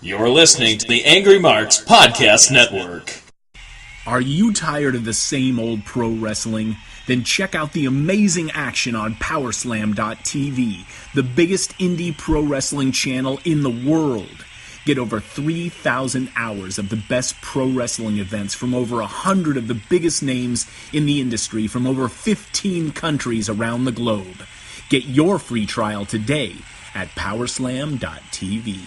You're listening to the Angry Marks Podcast Network. Are you tired of the same old pro wrestling? Then check out the amazing action on Powerslam.tv, the biggest indie pro wrestling channel in the world. Get over 3,000 hours of the best pro wrestling events from over 100 of the biggest names in the industry from over 15 countries around the globe. Get your free trial today at Powerslam.tv.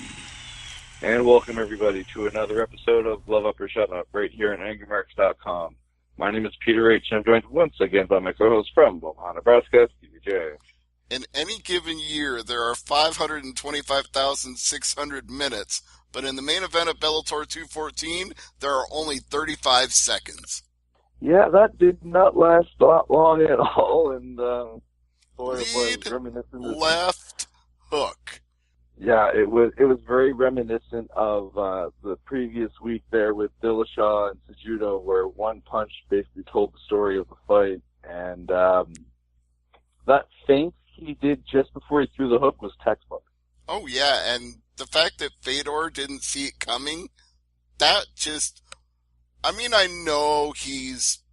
And welcome, everybody, to another episode of Love Up or Shut Up right here on AngryMarks.com. My name is Peter H., and I'm joined once again by my co-host from Omaha, Nebraska, Stevie J. In any given year, there are 525,600 minutes, but in the main event of Bellator 214, there are only 35 seconds. Yeah, that did not last that long at all, and boy, it was reminiscent of left hook. Yeah, it was very reminiscent of the previous week there with Dillashaw and Cejudo, where one punch basically told the story of the fight. And that feint he did just before he threw the hook was textbook. Oh, yeah, and the fact that Fedor didn't see it coming, that just... I mean, I know he's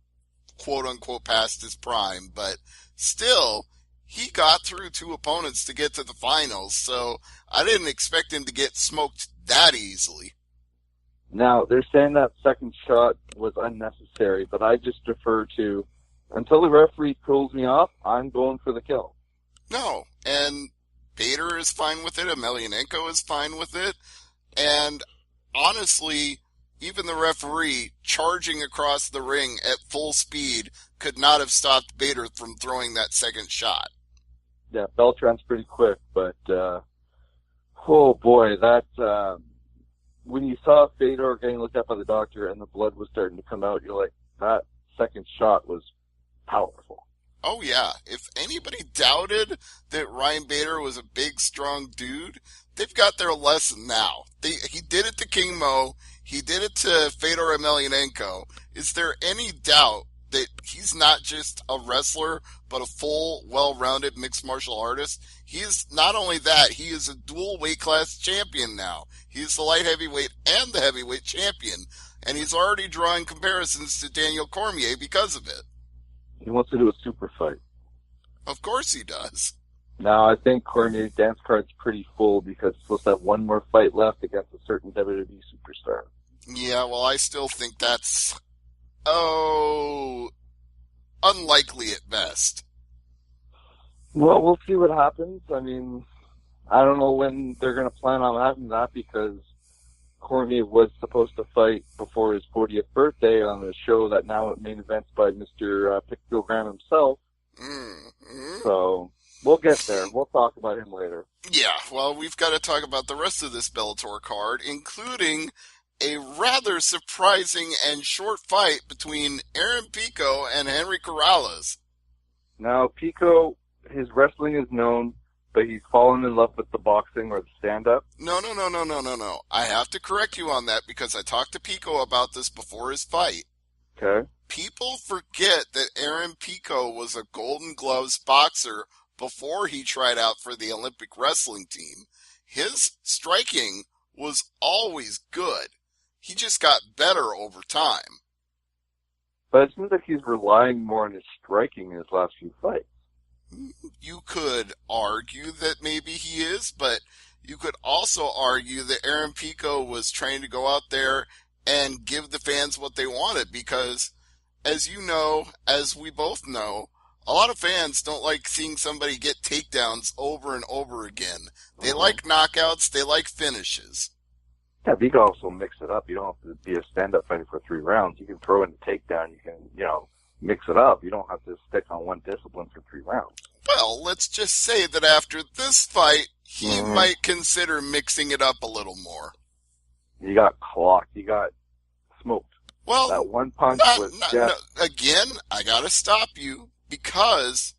quote-unquote past his prime, but still... he got through two opponents to get to the finals, so I didn't expect him to get smoked that easily. Now, they're saying that second shot was unnecessary, but I just defer to, until the referee pulls me off, I'm going for the kill. No, and Bader is fine with it, Emelianenko is fine with it, and honestly, even the referee charging across the ring at full speed could not have stopped Bader from throwing that second shot. Yeah, Beltran's pretty quick, but, oh boy, that, when you saw Fedor getting looked at by the doctor and the blood was starting to come out, you're like, that second shot was powerful. Oh yeah, if anybody doubted that Ryan Bader was a big, strong dude, they've got their lesson now. He did it to King Mo, he did it to Fedor Emelianenko. Is there any doubt that he's not just a wrestler, but a full, well-rounded mixed martial artist? He is not only that, he is a dual weight class champion now. He is the light heavyweight and the heavyweight champion, and he's already drawing comparisons to Daniel Cormier because of it. He wants to do a super fight. Of course he does. Now, I think Cormier's dance card's pretty full because he's supposed to have one more fight left against a certain WWE superstar. Yeah, well, I still think that's... unlikely at best. Well, we'll see what happens. I mean, I don't know when they're going to plan on having that because Cormier was supposed to fight before his 40th birthday on a show that now main events by Mr. Pictogram himself. Mm-hmm. So, we'll get there. We'll talk about him later. Yeah, well, we've got to talk about the rest of this Bellator card, including a rather surprising and short fight between Aaron Pico and Henry Corrales. Now, Pico, his wrestling is known, but he's fallen in love with the boxing or the stand-up. No. I have to correct you on that because I talked to Pico about this before his fight. Okay. People forget that Aaron Pico was a Golden Gloves boxer before he tried out for the Olympic wrestling team. His striking was always good. He just got better over time. But it seems like he's relying more on his striking in his last few fights. You could argue that maybe he is, but you could also argue that Aaron Pico was trying to go out there and give the fans what they wanted because, as you know, as we both know, a lot of fans don't like seeing somebody get takedowns over and over again. They like knockouts, they like finishes. Yeah, but you can also mix it up. You don't have to be a stand-up fighter for 3 rounds. You can throw in a takedown. You can, mix it up. You don't have to stick on one discipline for 3 rounds. Well, let's just say that after this fight, he might consider mixing it up a little more. You got clocked. You got smoked. Well, that one punch was again, I gotta stop you because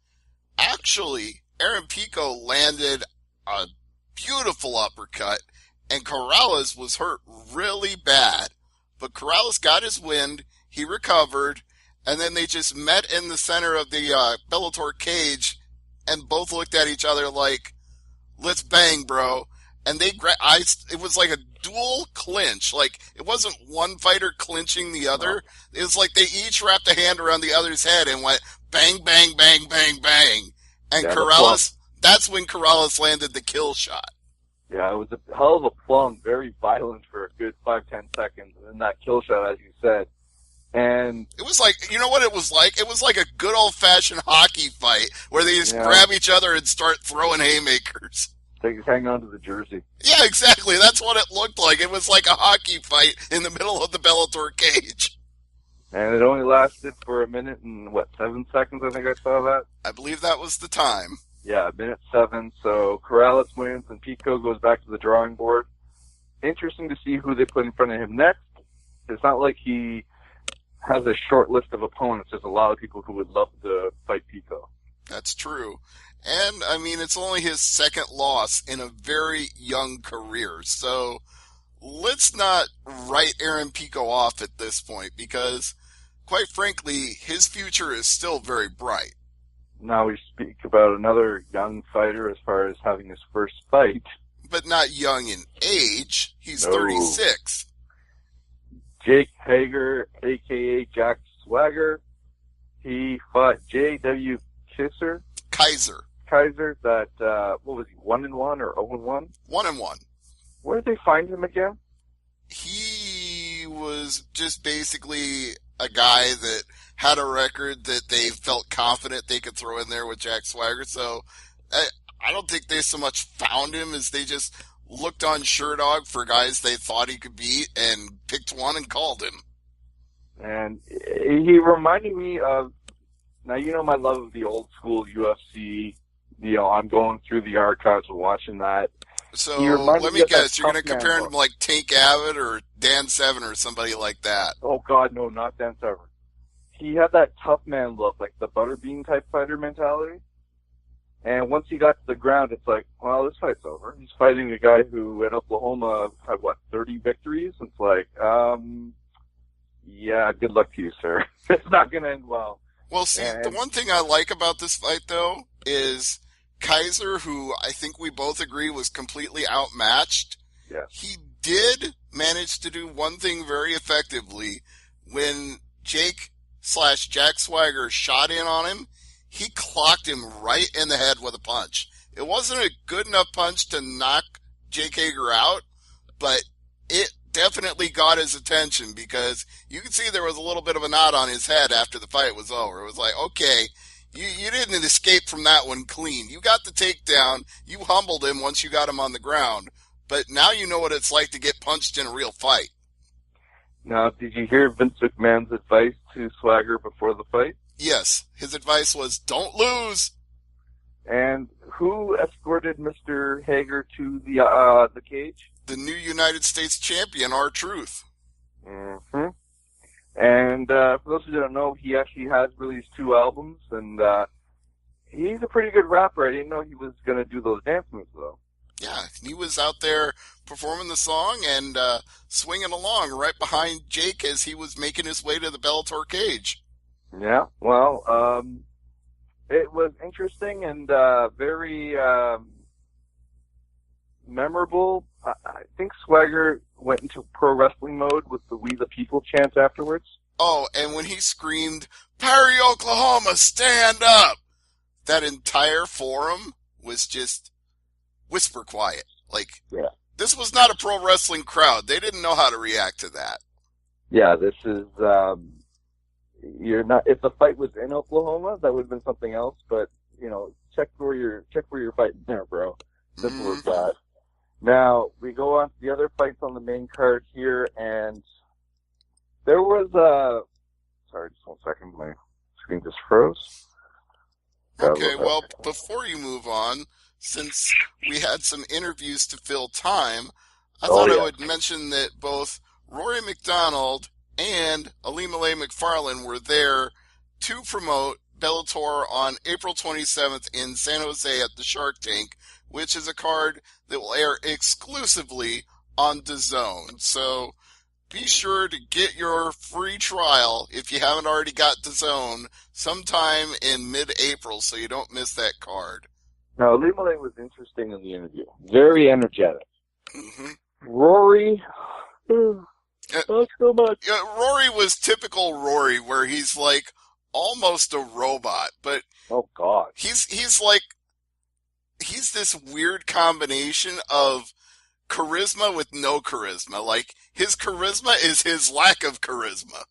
actually Aaron Pico landed a beautiful uppercut and Corrales was hurt really bad. But Corrales got his wind, he recovered, and then they just met in the center of the Bellator cage and both looked at each other like, let's bang, bro. and it was like a dual clinch. Like, it wasn't one fighter clinching the other. It was like they each wrapped a hand around the other's head and went bang, bang, bang, bang, bang. And Corrales, that's when Corrales landed the kill shot. Yeah, it was a hell of a plum, very violent for a good 5-10 seconds, and then that kill shot, as you said. And it was like, you know what it was like? It was like a good old-fashioned hockey fight where they just grab each other and start throwing haymakers. They just hang on to the jersey. Yeah, exactly. That's what it looked like. It was like a hockey fight in the middle of the Bellator cage. And it only lasted for 1 minute and, 7 seconds, I think I saw that? I believe that was the time. Yeah, 1:07. So Corrales wins, and Pico goes back to the drawing board. Interesting to see who they put in front of him next. It's not like he has a short list of opponents. There's a lot of people who would love to fight Pico. That's true. And, I mean, it's only his second loss in a very young career. So let's not write Aaron Pico off at this point because, quite frankly, his future is still very bright. Now we speak about another young fighter as far as having his first fight. But not young in age. He's 36. Jake Hager, a.k.a. Jack Swagger. He fought J.W. Kaiser, that, what was he, 1-1 or 0-1? 1-1. Where did they find him again? He was just basically a guy that had a record that they felt confident they could throw in there with Jack Swagger. So I don't think they so much found him as they just looked on SureDog for guys they thought he could beat and picked one and called him. And he reminded me of, now you know my love of the old school UFC. You know, I'm going through the archives and watching that. So let me guess, you're going to compare him to like Tank Abbott or Dan Severn or somebody like that. Oh God, no, not Dan Severn. He had that tough man look, like the Butterbean type fighter mentality. And once he got to the ground, it's like, well, this fight's over. He's fighting a guy who at Oklahoma had, 30 victories? It's like, yeah, good luck to you, sir. It's not going to end well. Well, see, the one thing I like about this fight, though, is Kaiser, who I think we both agree was completely outmatched. Yeah. He did manage to do one thing very effectively. When Jake/Jack Swagger shot in on him, he clocked him right in the head with a punch. It wasn't a good enough punch to knock Jake Hager out, but it definitely got his attention because you could see there was a little bit of a knot on his head after the fight was over. It was like, okay, you didn't escape from that one clean. You got the takedown. You humbled him once you got him on the ground. But now you know what it's like to get punched in a real fight. Now, did you hear Vince McMahon's advice to Swagger before the fight? Yes. His advice was, don't lose. And who escorted Mr. Hager to the cage? The new United States champion, R-Truth. Mm-hmm. And for those who don't know, he actually has released 2 albums, and he's a pretty good rapper. I didn't know he was going to do those dance moves, though. Yeah, he was out there performing the song and swinging along right behind Jake as he was making his way to the Bellator cage. Yeah, well, it was interesting and very memorable. I think Swagger went into pro wrestling mode with the We the People chant afterwards. Oh, and when he screamed, Perry, Oklahoma, stand up! That entire forum was just whisper quiet. Like, yeah. This was not a pro wrestling crowd. They didn't know how to react to that. Yeah, this is, if the fight was in Oklahoma, that would have been something else, but, check where you're fighting there, bro. Simple as that. Now, we go on to the other fights on the main card here, and there was sorry, just 1 second, my screen just froze. Okay, well, before you move on, since we had some interviews to fill time, I thought I would mention that both Rory McDonald and Alimale McFarlane were there to promote Bellator on April 27th in San Jose at the Shark Tank, which is a card that will air exclusively on DAZN. So be sure to get your free trial if you haven't already got DAZN sometime in mid-April so you don't miss that card. Now, Alimale was interesting in the interview. Very energetic. Mm-hmm. Rory, not so much. Rory was typical Rory, where he's like almost a robot, but Oh God. he's this weird combination of charisma with no charisma. Like, his charisma is his lack of charisma.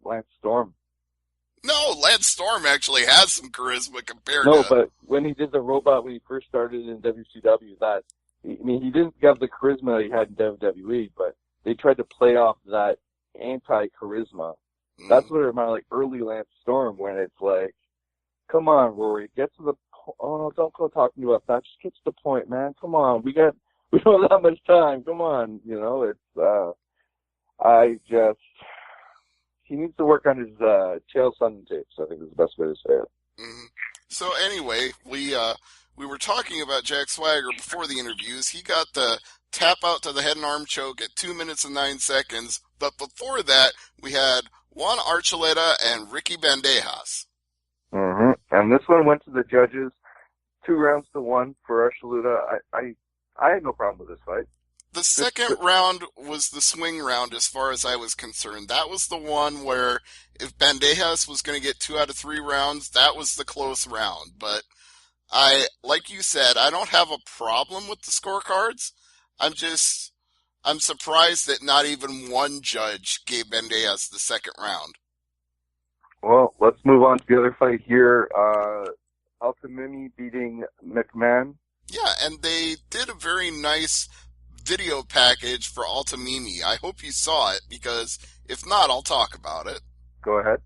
Lance Storm. No, Lance Storm actually has some charisma compared No, to... but when he did the robot when he first started in WCW, he didn't have the charisma that he had in WWE, but they tried to play off that anti-charisma. That's what it reminded, like early Lance Storm, when it's like, come on, Rory, get to the point. Oh, don't go talking about that. Just get to the point, man. Come on, we don't have that much time. Come on, he needs to work on his Chael Sonnen tapes, I think is the best way to say it. Mm-hmm. So anyway, we were talking about Jack Swagger before the interviews. He got the tap out to the head and arm choke at 2 minutes and 9 seconds. But before that, we had Juan Archuleta and Ricky Bandejas. Mm-hmm. And this one went to the judges, 2-1 for Archuleta. I had no problem with this fight. The second round was the swing round as far as I was concerned. That was the one where if Bandejas was going to get 2 out of 3 rounds, that was the close round. But like you said, I don't have a problem with the scorecards. I'm surprised that not even one judge gave Bandejas the second round. Well, let's move on to the other fight here. Altamimi beating McMahon. Yeah, and they did a very nice video package for Altamimi. I hope you saw it, because if not, I'll talk about it. Go ahead.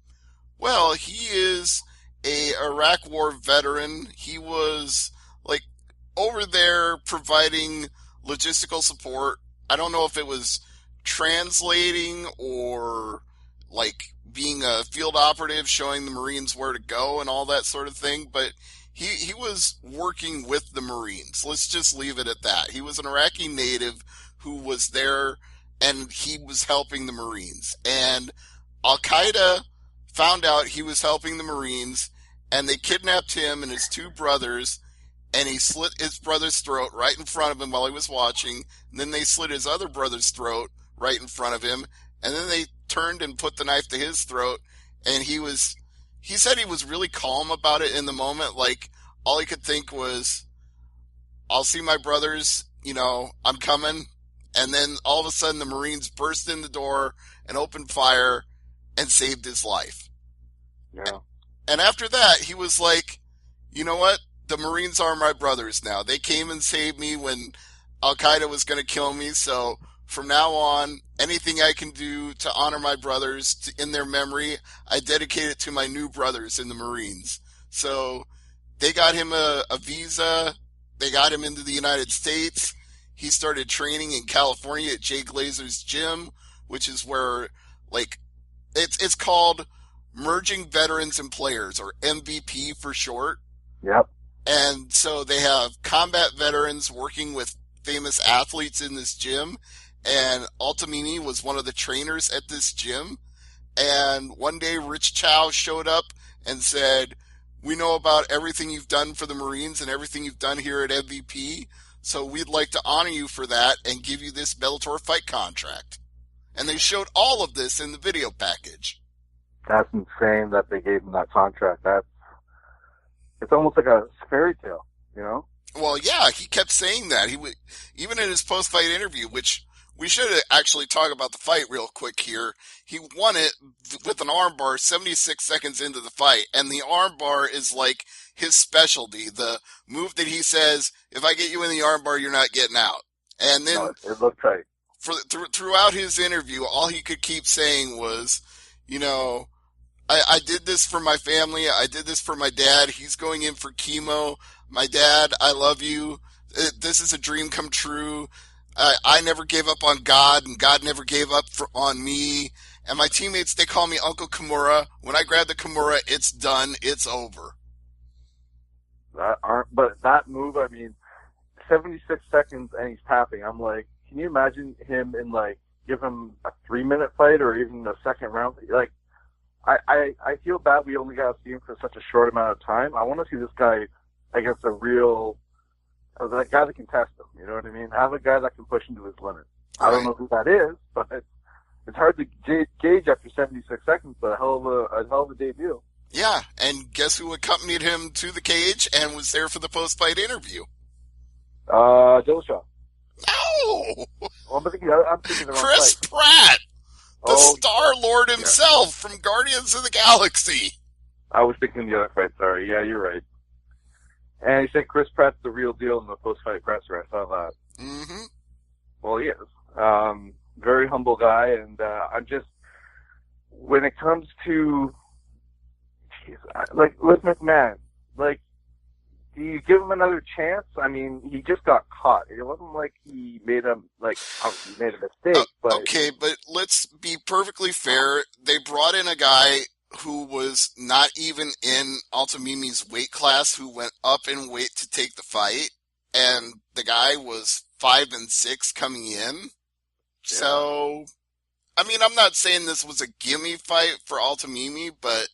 Well, he is a Iraq War veteran. He was, like, over there providing logistical support. I don't know if it was translating or, like, being a field operative, showing the Marines where to go and all that sort of thing, but he was working with the Marines. Let's just leave it at that. He was an Iraqi native who was there, and he was helping the Marines. And Al-Qaeda found out he was helping the Marines, and they kidnapped him and his 2 brothers, and he slit his brother's throat right in front of him while he was watching. And then they slit his other brother's throat right in front of him, and then they turned and put the knife to his throat, and he said he was really calm about it in the moment. Like, all he could think was, I'll see my brothers, I'm coming. And then all of a sudden the Marines burst in the door and opened fire and saved his life. Yeah. And after that, he was like, you know what? The Marines are my brothers now. They came and saved me when Al-Qaeda was going to kill me, so from now on, anything I can do to honor my brothers in their memory, I dedicate it to my new brothers in the Marines. So they got him a visa. They got him into the United States. He started training in California at Jay Glazer's gym, which is where, like, it's called Merging Veterans and Players, or MVP for short. Yep. And so they have combat veterans working with famous athletes in this gym. And Altamimi was one of the trainers at this gym. And one day Rich Chow showed up and said, we know about everything you've done for the Marines and everything you've done here at MVP, so we'd like to honor you for that and give you this Bellator fight contract. And they showed all of this in the video package. That's insane that they gave him that contract. It's almost like a fairy tale, Well, yeah, he kept saying that. Even in his post-fight interview, which we should actually talk about the fight real quick here. He won it with an armbar 76 seconds into the fight, and the armbar is like his specialty. The move that he says, if I get you in the armbar, you're not getting out. And then it looked tight. Throughout his interview, all he could keep saying was, I did this for my family. I did this for my dad. He's going in for chemo. My dad, I love you. This is a dream come true. I never gave up on God, and God never gave up on me. And my teammates, they call me Uncle Kimura. When I grab the Kimura, it's done. It's over. But that move, 76 seconds and he's tapping. I'm like, can you imagine him in, give him a 3-minute fight or even a second round? I feel bad we only got to see him for such a short amount of time. I want to see this guy against a real that guy that can test him. You know what I mean? Have a guy that can push him to his limit. I don't know who that is, but it's hard to gauge after 76 seconds, but a hell of a debut. Yeah, and guess who accompanied him to the cage and was there for the post-fight interview? Dillashaw. No! Well, I'm thinking the wrong Chris fight. Pratt! The Star-Lord himself from Guardians of the Galaxy. I was thinking the other fight, sorry. Yeah, you're right. And he said Chris Pratt's the real deal in the post-fight presser. I saw that. Mm-hmm. Well, he is. Very humble guy, and I'm just, when it comes to, with McMahon, do you give him another chance? I mean, he just got caught. It wasn't like he made a mistake. Okay, but let's be perfectly fair. They brought in a guy who was not even in Altamimi's weight class, who went up in weight to take the fight, and the guy was 5-6 coming in. Yeah. So, I mean, I'm not saying this was a gimme fight for Altamimi, but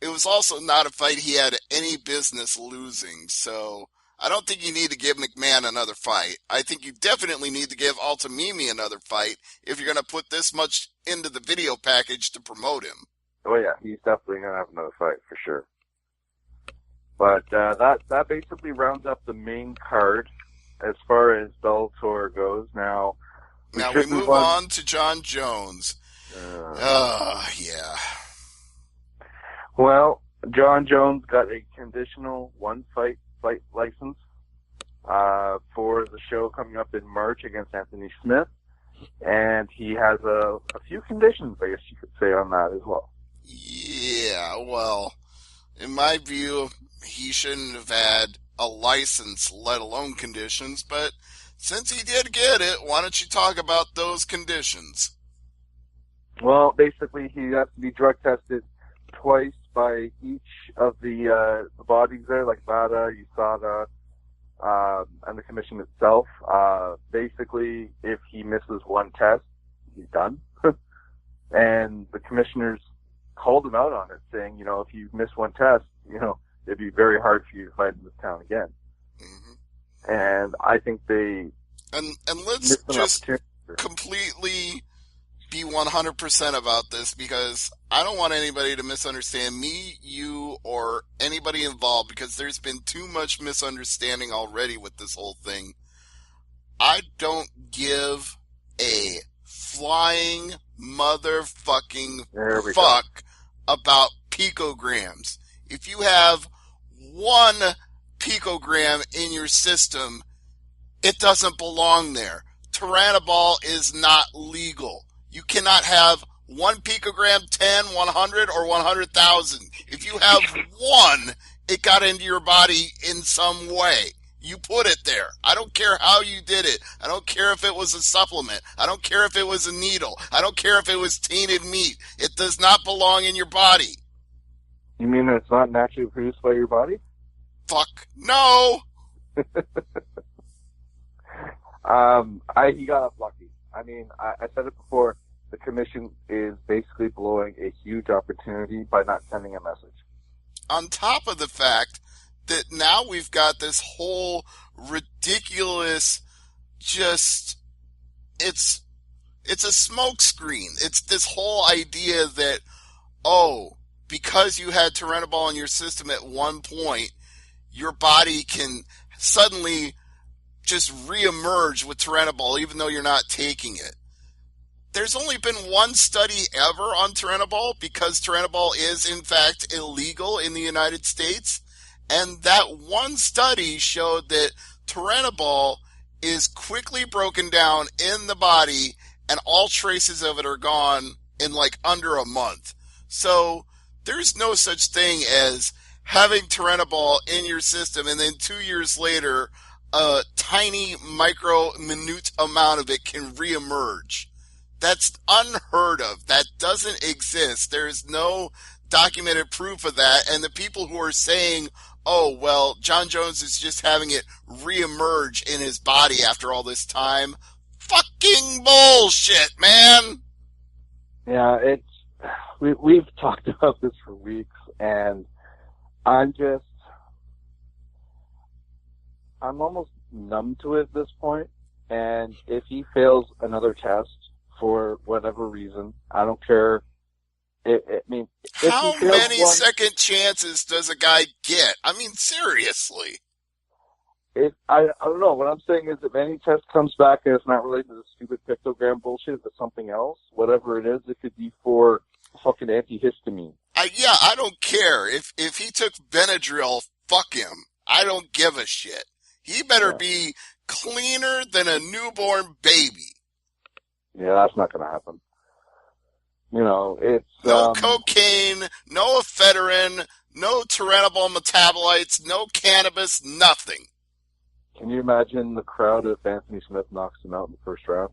it was also not a fight he had any business losing. So, I don't think you need to give McMahon another fight. I think you definitely need to give Altamimi another fight if you're going to put this much into the video package to promote him. Oh yeah, he's definitely going to have another fight for sure. But that basically rounds up the main card as far as Bellator goes. Now we move on to John Jones. Yeah. Well, John Jones got a conditional one-fight license for the show coming up in March against Anthony Smith. And he has a few conditions, I guess you could say, on that as well. Yeah, well, in my view, he shouldn't have had a license, let alone conditions, but since he did get it, why don't you talk about those conditions? Well, basically, he has to be drug tested twice by each of the bodies there, like VADA, USADA, and the commission itself. Basically, if he misses one test, he's done. And the commissioners called him out on it, saying, if you miss one test, it'd be very hard for you to fight in this town again. Mm-hmm. And I think they... And let's just completely be 100% about this, because I don't want anybody to misunderstand me, you, or anybody involved, because there's been too much misunderstanding already with this whole thing. I don't give a flying motherfucking fuck about picograms. If you have 1 picogram in your system, it doesn't belong there. Turinabol is not legal. You cannot have 1 picogram, 10, 100, or 100,000. If you have 1, it got into your body in some way. You put it there. I don't care how you did it. I don't care if it was a supplement. I don't care if it was a needle. I don't care if it was tainted meat. It does not belong in your body. You mean it's not naturally produced by your body? Fuck no! He got up lucky. I mean, I said it before, the commission is basically blowing a huge opportunity by not sending a message. On top of the fact that now we've got this whole ridiculous, it's a smokescreen. It's this whole idea that, because you had Turinabol in your system at one point, your body can suddenly just reemerge with Turinabol even though you're not taking it. There's only been one study ever on Turinabol, because Turinabol is in fact illegal in the United States. And that one study showed that Turinabol is quickly broken down in the body and all traces of it are gone in under a month. So there's no such thing as having Turinabol in your system and then 2 years later, a tiny minute amount of it can reemerge. That's unheard of. That doesn't exist. There is no documented proof of that. And the people who are saying, John Jones is just having it reemerge in his body after all this time, fucking bullshit, man. Yeah, we've talked about this for weeks, and I'm almost numb to it at this point. And if he fails another test for whatever reason, I don't care. How many second chances does a guy get? I mean, seriously. I don't know. What I'm saying is if any test comes back and it's not related to the stupid pictogram bullshit, if it's something else, whatever it is, it could be for fucking antihistamine. I don't care. If he took Benadryl, fuck him. I don't give a shit. He better be cleaner than a newborn baby. Yeah, that's not going to happen. You know, it's... No cocaine, no ephedrine, no tyrannobol metabolites, no cannabis, nothing. Can you imagine the crowd if Anthony Smith knocks him out in the first round?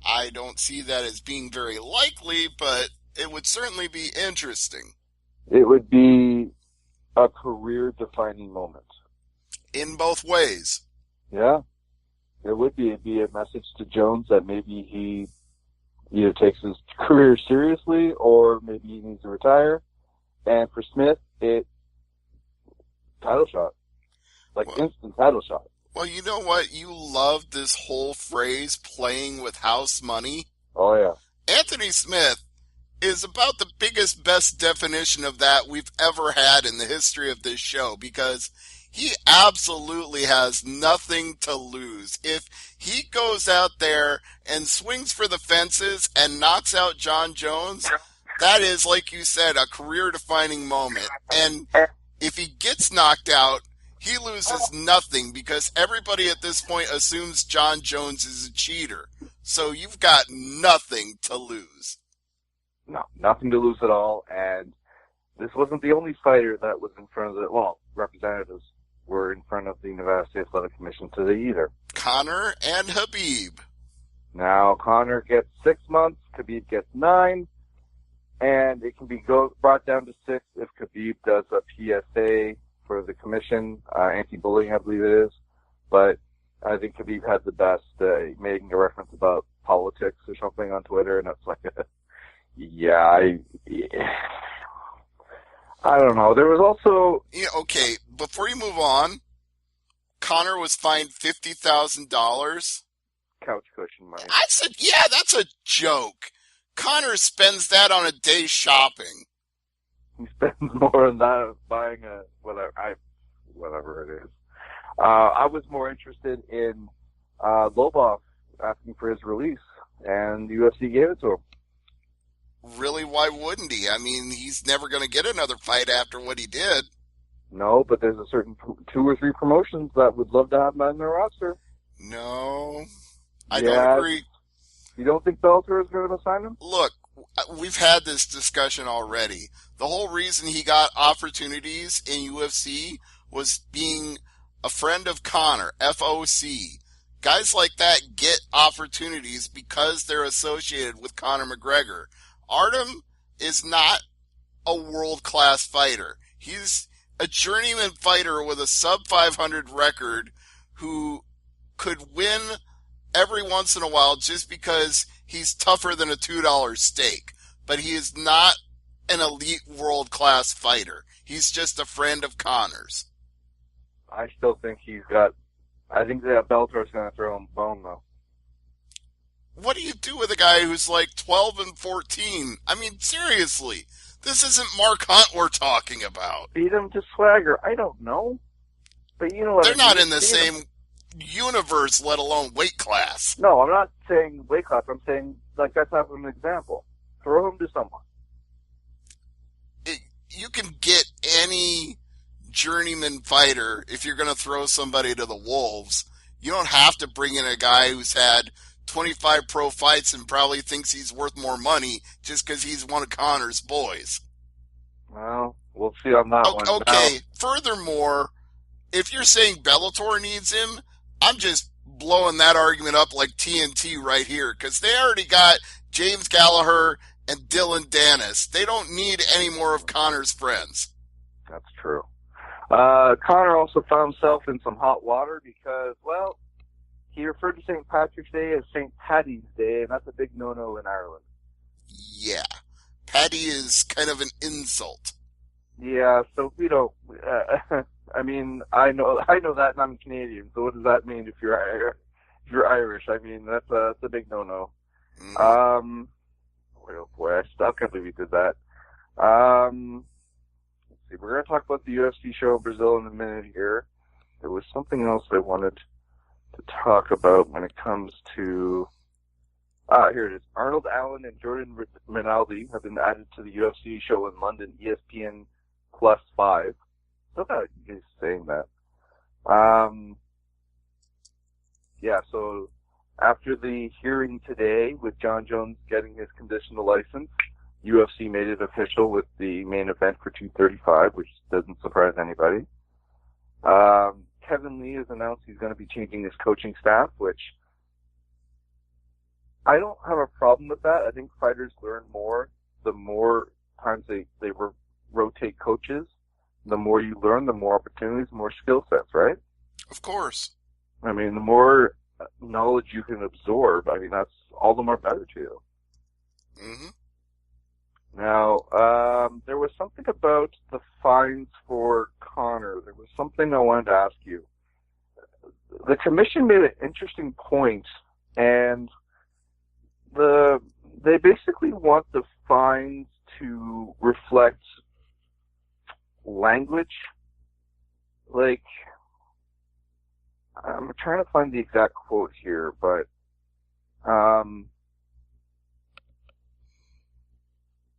I don't see that as being very likely, but it would certainly be interesting. It would be a career-defining moment. In both ways. Yeah. It would be. It'd be a message to Jones that maybe he either takes his career seriously or maybe he needs to retire. And for Smith, title shot. Instant title shot. Well, you know what? You love this whole phrase, playing with house money. Oh, yeah. Anthony Smith is about the biggest, best definition of that we've ever had in the history of this show, because he absolutely has nothing to lose. If he goes out there and swings for the fences and knocks out John Jones, that is, like you said, a career-defining moment. And if he gets knocked out, he loses nothing, because everybody at this point assumes John Jones is a cheater. So you've got nothing to lose. No, nothing to lose at all. And this wasn't the only fighter that was in front of representatives were in front of the Nevada State Athletic Commission today either. Conor and Khabib. Now, Conor gets 6 months, Khabib gets 9, and it can be brought down to 6 if Khabib does a PSA for the commission, anti-bullying, I believe it is. But I think Khabib had the best, making a reference about politics or something on Twitter, and it's like, I don't know. There was also... Yeah, okay, before you move on, Conor was fined $50,000. Couch cushion money. I said, yeah, that's a joke. Conor spends that on a day shopping. He spends more on that buying whatever it is. I was more interested in Lobov asking for his release, and the UFC gave it to him. Really, why wouldn't he? I mean, he's never going to get another fight after what he did. No, but there's a certain 2 or 3 promotions that would love to have him on their roster. No, I don't agree. You don't think Bellator is going to sign him? Look, we've had this discussion already. The whole reason he got opportunities in UFC was being a friend of Conor, FOC. Guys like that get opportunities because they're associated with Conor McGregor. Artem is not a world-class fighter. He's a journeyman fighter with a sub-500 record who could win every once in a while just because he's tougher than a $2 steak. But he is not an elite world-class fighter. He's just a friend of Conor's. I still think I think that Bellator's going to throw him a bone, though. What do you do with a guy who's like 12 and 14? I mean, seriously, this isn't Mark Hunt we're talking about. Beat him to swagger. I don't know. But you know what? They're not in the same universe, let alone weight class. No, I'm not saying weight class. I'm saying, like, that's not an example. Throw him to someone. You can get any journeyman fighter if you're going to throw somebody to the wolves. You don't have to bring in a guy who's had 25 pro fights and probably thinks he's worth more money just because he's one of Conor's boys. Well, we'll see on that one. Okay, furthermore, if you're saying Bellator needs him, I'm just blowing that argument up like TNT right here, because they already got James Gallagher and Dylan Dennis. They don't need any more of Conor's friends. That's true. Conor also found himself in some hot water because, well, he referred to St. Patrick's Day as St. Paddy's Day, and that's a big no-no in Ireland. Yeah. Paddy is kind of an insult. Yeah, so we don't... I mean, I know that, and I'm Canadian. So what does that mean if you're Irish? I mean, that's a big no-no. Mm-hmm. Oh boy, I still can't believe he did that. Let's see. We're gonna talk about the UFC show in Brazil in a minute here. There was something else I wanted to talk about when it comes to. Here it is. Arnold Allen and Jordan Rinaldi have been added to the UFC show in London, ESPN Plus 5. Still got you guys saying that. Yeah, so after the hearing today with John Jones getting his conditional license, UFC made it official with the main event for 235, which doesn't surprise anybody. Kevin Lee has announced he's going to be changing his coaching staff, which I don't have a problem with that. I think fighters learn more the more times they rotate coaches. The more you learn, the more opportunities, the more skill sets, right? Of course. I mean, the more knowledge you can absorb, I mean, that's all the more better to you. Mm-hmm. Now, there was something about the fines for Conor. There was something I wanted to ask you. The commission made an interesting point, and they basically want the fines to reflect language. Like, I'm trying to find the exact quote here, but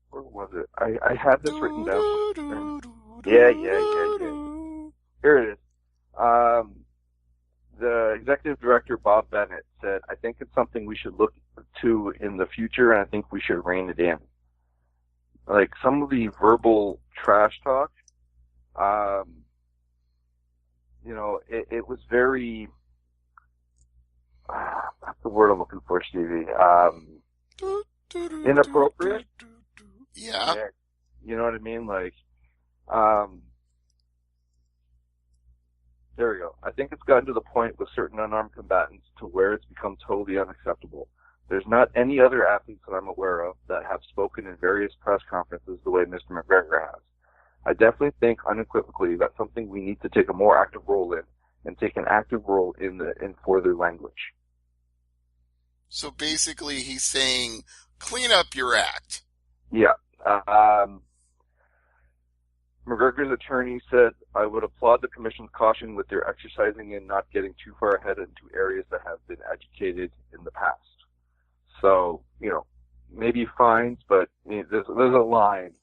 where was it? I had this written down. Yeah. Here it is. The executive director, Bob Bennett, said, I think it's something we should look to in the future, and I think we should rein it in. Like, some of the verbal trash talk, it was very, that's the word I'm looking for, Stevie, inappropriate. Yeah. You know what I mean? Like, there we go. I think it's gotten to the point with certain unarmed combatants to where it's become totally unacceptable. There's not any other athletes that I'm aware of that have spoken in various press conferences the way Mr. McGregor has. I definitely think unequivocally that's something we need to take a more active role in, and take an active role in further language. So basically he's saying, clean up your act. Yeah. McGregor's attorney said, I would applaud the commission's caution with their exercising and not getting too far ahead into areas that have been educated in the past. So, maybe fines, but there's a line.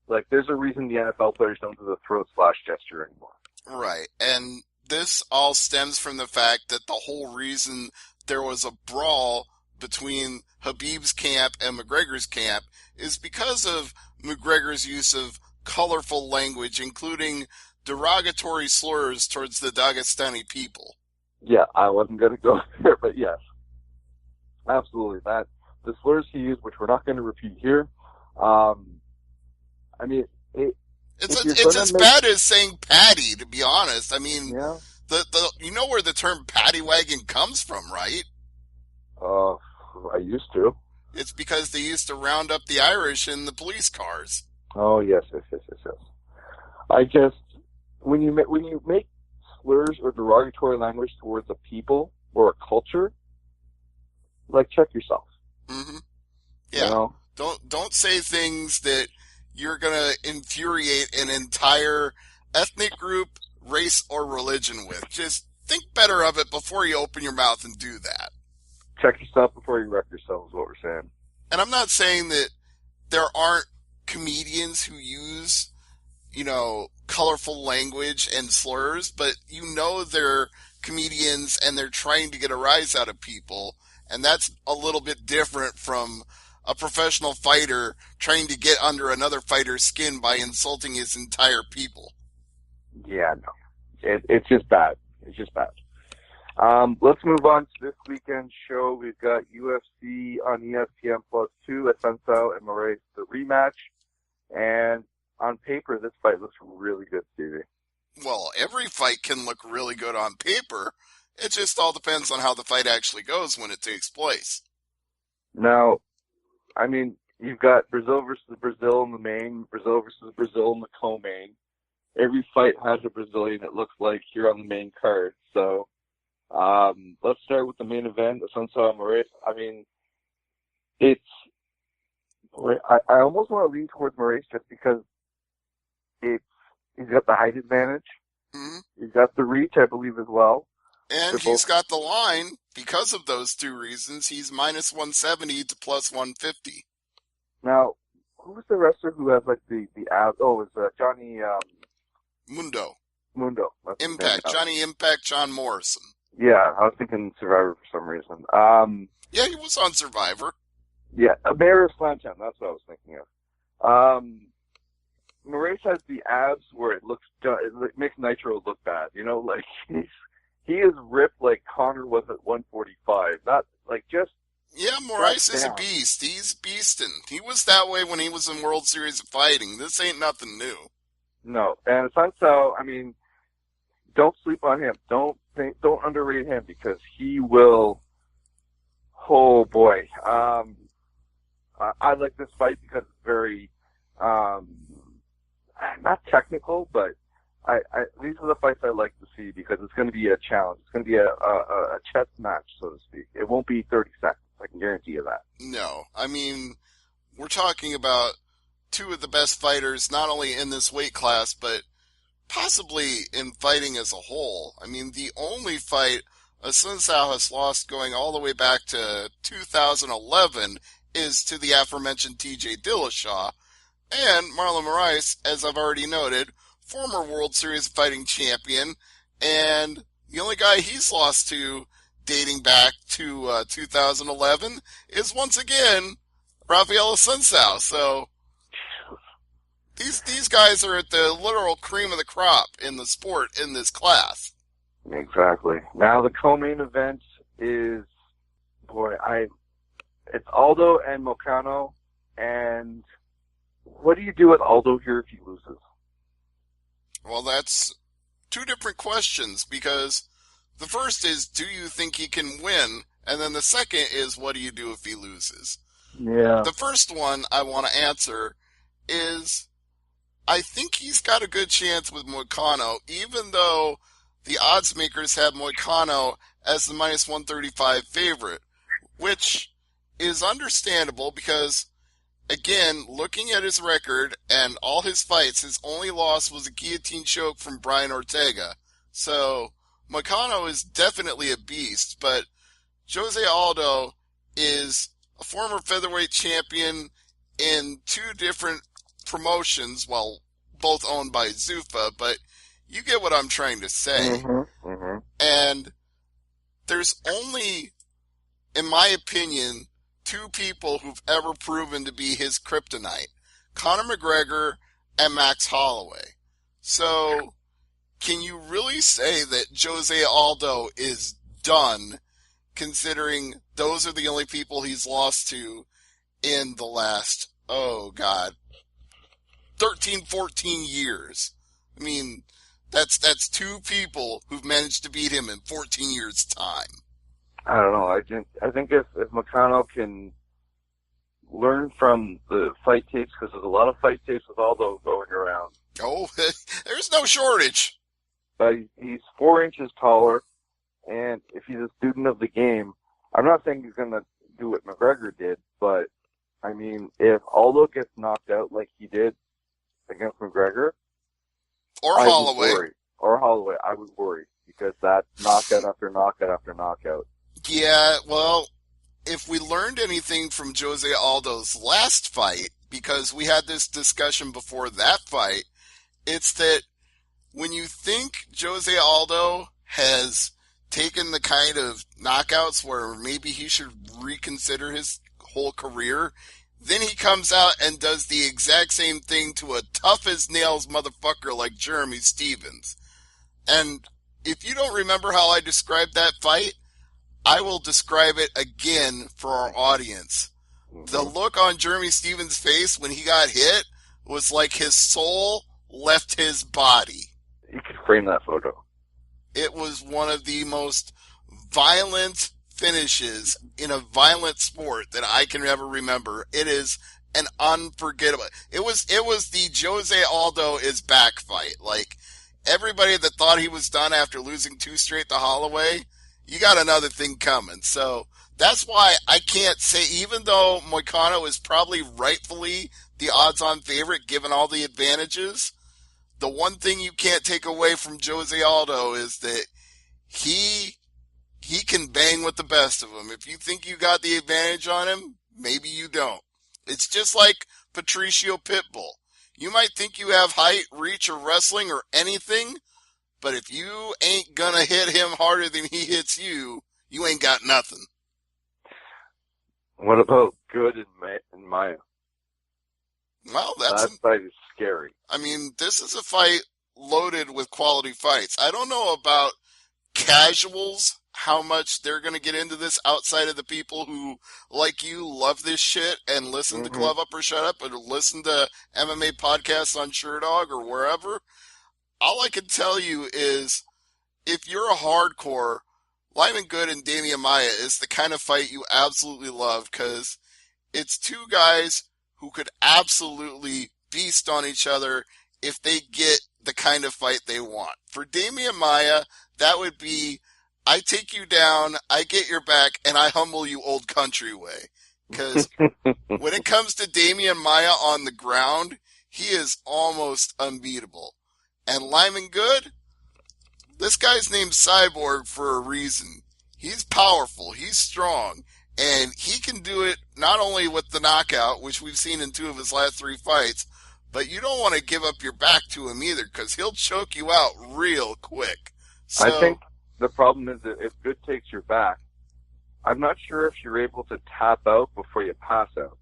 Like, there's a reason the NFL players don't do the throat slash gesture anymore. Right. And this all stems from the fact that the whole reason there was a brawl between Khabib's camp and McGregor's camp is because of McGregor's use of colorful language, including derogatory slurs towards the Dagestani people. Yeah, I wasn't going to go there, but yes. Absolutely. The slurs he used, which we're not going to repeat here, I mean, it's as bad as saying patty, to be honest. I mean, yeah. You know where the term paddy wagon comes from, right? I used to. It's because they used to round up the Irish in the police cars. Oh, yes. I just, when you make slurs or derogatory language towards a people or a culture, like, check yourself. Mm-hmm. Yeah. Don't say things that you're going to infuriate an entire ethnic group, race, or religion with. Just think better of it before you open your mouth and do that. Check yourself before you wreck yourself is what we're saying. And I'm not saying that there aren't comedians who use, colorful language and slurs, but they're comedians and they're trying to get a rise out of people. And that's a little bit different from a professional fighter trying to get under another fighter's skin by insulting his entire people. Yeah, no. It's just bad. It's just bad. Let's move on to this weekend's show. We've got UFC on ESPN Plus 2, Assuncao and Moraes, the rematch. And on paper, this fight looks really good, Stevie. Well, every fight can look really good on paper. It just all depends on how the fight actually goes when it takes place. Now, I mean, you've got Brazil versus Brazil in the main, Brazil versus Brazil in the co-main. every fight has a Brazilian, it looks like, here on the main card. So let's start with the main event, Assuncao and Moraes. I mean, I almost want to lean towards Moraes just because he's got the height advantage. Mm-hmm. He's got the reach, I believe, as well. And he's got the line because of those two reasons. He's minus 170 to plus 150. Now, who's the wrestler who has like the abs? Oh, it's Johnny Mundo. That's his Impact. name. Johnny Impact. John Morrison. Yeah, I was thinking Survivor for some reason. Yeah, he was on Survivor. Yeah, Mayor Slam Town. That's what I was thinking of. Moraes has the abs where it makes Nitro look bad. You know, like he is ripped like Connor was at 145. Not like just. Yeah, Moraes is a beast. He's beastin'. He was that way when he was in World Series of Fighting. This ain't nothing new. No, and Assuncao, I mean, don't sleep on him. Don't underrate him because he will. Oh boy, I like this fight because it's very, not technical, but these are the fights I like to see because it's going to be a challenge. It's going to be a chess match, so to speak. It won't be 30 seconds. I can guarantee you that. No, I mean, we're talking about two of the best fighters, not only in this weight class, but possibly in fighting as a whole. I mean, the only fight Assuncao has lost going all the way back to 2011 is to the aforementioned TJ Dillashaw. And Marlon Moraes, as I've already noted, former World Series fighting champion, and the only guy he's lost to dating back to 2011 is once again Rafael Assuncao. So these guys are at the literal cream of the crop in the sport in this class. Exactly. Now the co-main event is, it's Aldo and Moicano, and what do you do with Aldo here if he loses? Well, that's two different questions, because the first is, do you think he can win? And then the second is, what do you do if he loses? Yeah. The first one I want to answer is, I think he's got a good chance with Moicano, even though the odds makers have Moicano as the minus 135 favorite, which is understandable because, again, looking at his record and all his fights, his only loss was a guillotine choke from Brian Ortega. So Moicano is definitely a beast, but Jose Aldo is a former featherweight champion in two different promotions, well, both owned by Zuffa, but you get what I'm trying to say. Mm-hmm, mm-hmm. And there's only, in my opinion, two people who've ever proven to be his kryptonite, Conor McGregor and Max Holloway. So, can you really say that Jose Aldo is done, considering those are the only people he's lost to in the last, 13, 14 years? I mean, that's two people who've managed to beat him in 14 years' time. I don't know. I think if Moicano can learn from the fight tapes, because there's a lot of fight tapes with Aldo going around. Oh, there's no shortage. But he's 4 inches taller, and if he's a student of the game, I'm not saying he's going to do what McGregor did, but, I mean, if Aldo gets knocked out like he did against McGregor, or Holloway, I would worry, because that's knockout after knockout after knockout. Yeah, well, if we learned anything from Jose Aldo's last fight, because we had this discussion before that fight, it's that when you think Jose Aldo has taken the kind of knockouts where maybe he should reconsider his whole career, then he comes out and does the exact same thing to a tough-as-nails motherfucker like Jeremy Stevens. And if you don't remember how I described that fight, I will describe it again for our audience. The look on Jeremy Stevens' face when he got hit was like his soul left his body. You could frame that photo. It was one of the most violent finishes in a violent sport that I can ever remember. It is an unforgettable. It was the Jose Aldo is back fight. Like, everybody that thought he was done after losing 2 straight to Holloway, you got another thing coming. So that's why I can't say, even though Moicano is probably rightfully the odds-on favorite given all the advantages, the one thing you can't take away from Jose Aldo is that he can bang with the best of them. If you think you got the advantage on him, maybe you don't. It's just like Patricio Pitbull. You might think you have height, reach, or wrestling, or anything, but if you ain't gonna hit him harder than he hits you, you ain't got nothing. What about Good and Maya? Well, that fight is scary. I mean, this is a fight loaded with quality fights. I don't know about casuals, how much they're going to get into this outside of the people who, like you, love this shit and listen to Glove Up or Shut Up or listen to MMA podcasts on SureDog or wherever. All I can tell you is, if you're a hardcore, Lyman Good and Damian Maia is the kind of fight you absolutely love, because it's 2 guys who could absolutely beast on each other if they get the kind of fight they want. For Damian Maia, that would be, I take you down, I get your back, and I humble you old country way. Because when it comes to Damian Maia on the ground, he is almost unbeatable. And Lyman Good, this guy's named Cyborg for a reason. He's powerful, he's strong, and he can do it not only with the knockout, which we've seen in 2 of his last 3 fights, but you don't want to give up your back to him either, because he'll choke you out real quick. So, I think the problem is that if Good takes your back, I'm not sure if you're able to tap out before you pass out.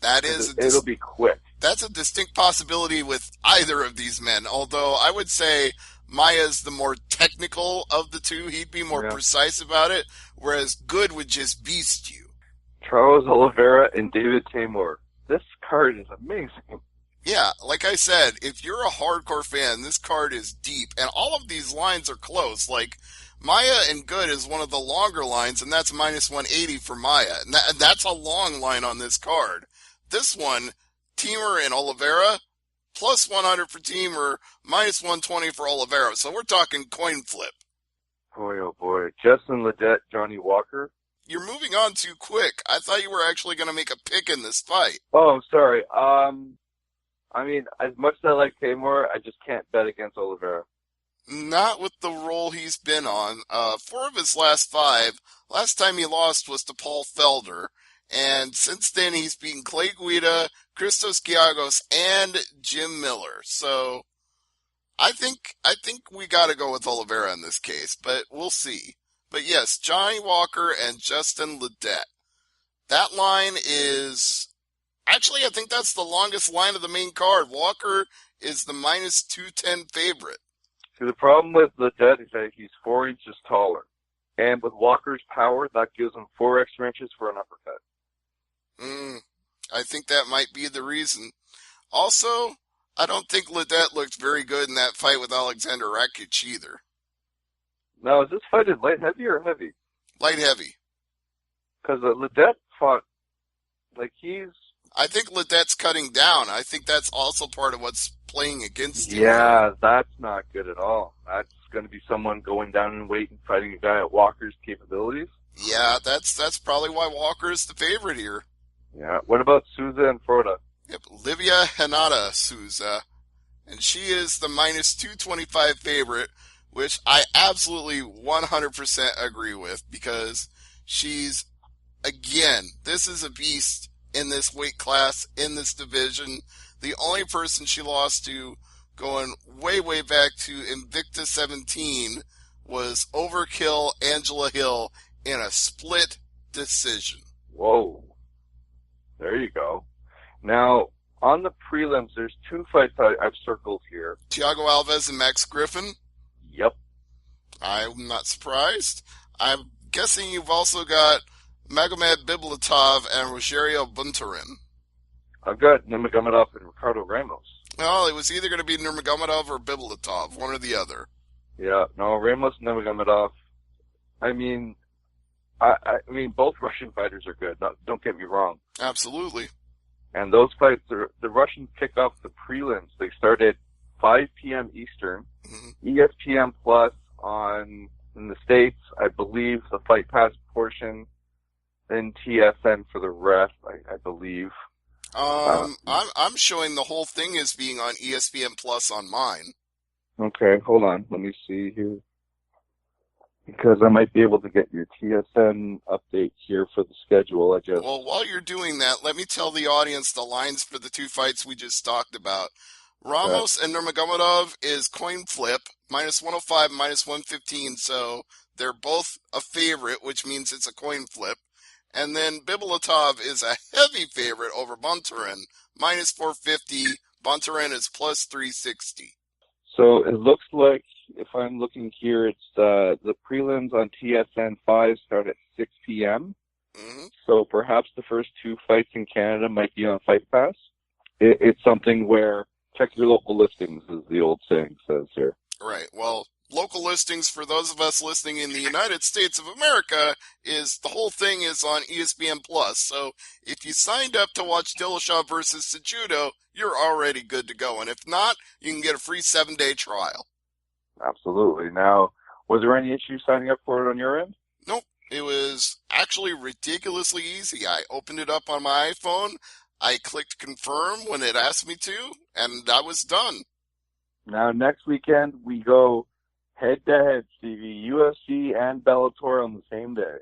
It'll be quick. That's a distinct possibility with either of these men, although I would say Maia's the more technical of the 2. He'd be more precise about it, whereas Good would just beast you. Charles Oliveira and David Tamor. This card is amazing. Yeah, like I said, if you're a hardcore fan, this card is deep, and all of these lines are close. Like, Maia and Good is one of the longer lines, and that's minus 180 for Maia. And that's a long line on this card. This one, Teamer and Oliveira, plus 100 for Teamer, minus 120 for Oliveira. So we're talking coin flip. Boy, oh boy. Justin Ledet, Johnny Walker. You're moving on too quick. I thought you were actually going to make a pick in this fight. Oh, sorry. I mean, as much as I like Tamor, I just can't bet against Oliveira. Not with the role he's been on. 4 of his last 5. Last time he lost was to Paul Felder. And since then, he's beaten Clay Guida, Christos Giagos, and Jim Miller. So I think we got to go with Oliveira in this case, but we'll see. But yes, Johnny Walker and Justin Ledet. That line is... Actually, I think that's the longest line of the main card. Walker is the minus 210 favorite. See, the problem with Ledet is that he's 4 inches taller. And with Walker's power, that gives him 4 extra inches for an uppercut. I think that might be the reason. Also, I don't think Ledet looked very good in that fight with Alexander Rakic either. Now, is this fight in light heavy or heavy? Light heavy. Because Ledet fought, like I think Ledet's cutting down. I think that's also part of what's playing against him. Yeah, that's not good at all. That's going to be someone going down in weight and fighting a guy at Walker's capabilities. Yeah, that's probably why Walker is the favorite here. Yeah. What about Souza and Froda? Yep, Livia Hanada Souza. And she is the minus 225 favorite, which I absolutely 100% agree with, because she's, again, this is a beast in this weight class, in this division. The only person she lost to, going way, way back to Invicta 17, was Overkill Angela Hill in a split decision. Whoa. There you go. Now, on the prelims, there's 2 fights I've circled here. Thiago Alves and Max Griffin? Yep. I'm not surprised. I'm guessing you've also got Magomed Bibulatov and Rogerio Buntarin. I've got Nurmagomedov and Ricardo Ramos. Well, it was either going to be Nurmagomedov or Bibulatov, one or the other. Yeah, no, Ramos and Nurmagomedov. I mean, I mean, both Russian fighters are good. Don't get me wrong. Absolutely. And those fights, the Russians kick off the prelims. They start at 5 p.m. Eastern, ESPN Plus in the States, I believe, the Fight Pass portion, then TSN for the rest, I believe. I'm showing the whole thing as being on ESPN Plus on mine. Okay, hold on. Let me see here. Because I might be able to get your TSN update here for the schedule. Well, while you're doing that, let me tell the audience the lines for the two fights we just talked about. Ramos and Nurmagomedov is coin flip, minus 105, minus 115, so they're both a favorite, which means it's a coin flip. And then Bibulatov is a heavy favorite over Bontorin, minus 450. Bontorin is plus 360. So it looks like, if I'm looking here, it's the prelims on TSN 5 start at 6 p.m. Mm-hmm. So perhaps the first two fights in Canada might be on Fight Pass. It's something where check your local listings, as the old saying says here. Right. Well, local listings for those of us listening in the United States of America is the whole thing is on ESPN Plus. So if you signed up to watch Dillashaw versus Cejudo, you're already good to go. And if not, you can get a free 7-day trial. Absolutely. Now, was there any issue signing up for it on your end? Nope. It was actually ridiculously easy. I opened it up on my iPhone. I clicked confirm when it asked me to, and I was done. Now, next weekend, we go head-to-head, Stevie, UFC and Bellator on the same day.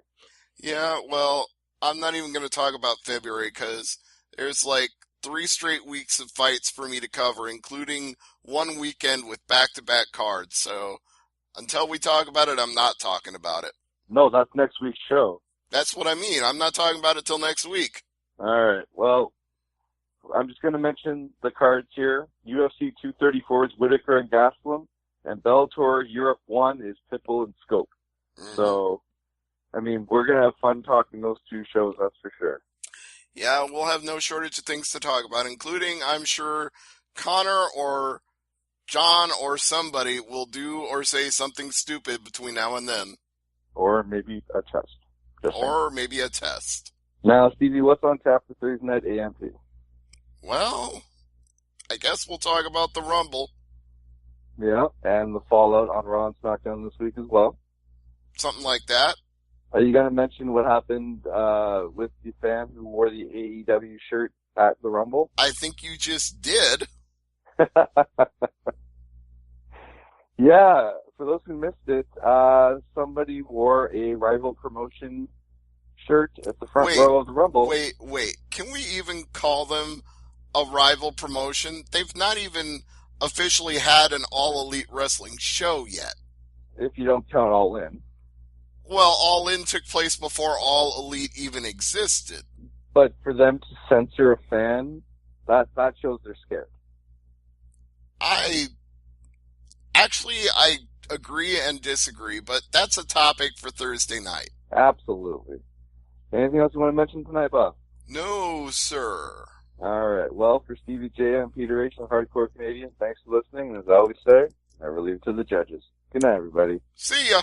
Yeah, well, I'm not even going to talk about February because there's like 3 straight weeks of fights for me to cover, including one weekend with back-to-back cards. So until we talk about it, I'm not talking about it. No, that's next week's show. That's what I mean. I'm not talking about it till next week. All right. Well, I'm just going to mention the cards here. UFC 234 is Whitaker and Gastelum, and Bellator Europe 1 is Pitbull and Scope. Mm-hmm. So, I mean, we're going to have fun talking those two shows, that's for sure. Yeah, we'll have no shortage of things to talk about, including, I'm sure, Connor or John or somebody will do or say something stupid between now and then. Or maybe a test. Maybe a test. Now, Stevie, what's on tap for Thursday night AMP? Well, I guess we'll talk about the Rumble. Yeah, and the fallout on Raw and SmackDown this week as well. Something like that. Are you going to mention what happened with the fan who wore the AEW shirt at the Rumble? I think you just did. Yeah, for those who missed it, somebody wore a rival promotion shirt at the front row of the Rumble. Wait. Can we even call them a rival promotion? They've not even officially had an All Elite Wrestling show yet. If you don't count All In. Well, All In took place before All Elite even existed. But for them to censor a fan, that shows they're scared. I agree and disagree, but that's a topic for Thursday night. Absolutely. Anything else you want to mention tonight, Bob? No, sir. All right. Well, for Stevie J, I'm Peter H, the Hardcore Canadian. Thanks for listening. And as I always say, I leave it to the judges. Good night, everybody. See ya.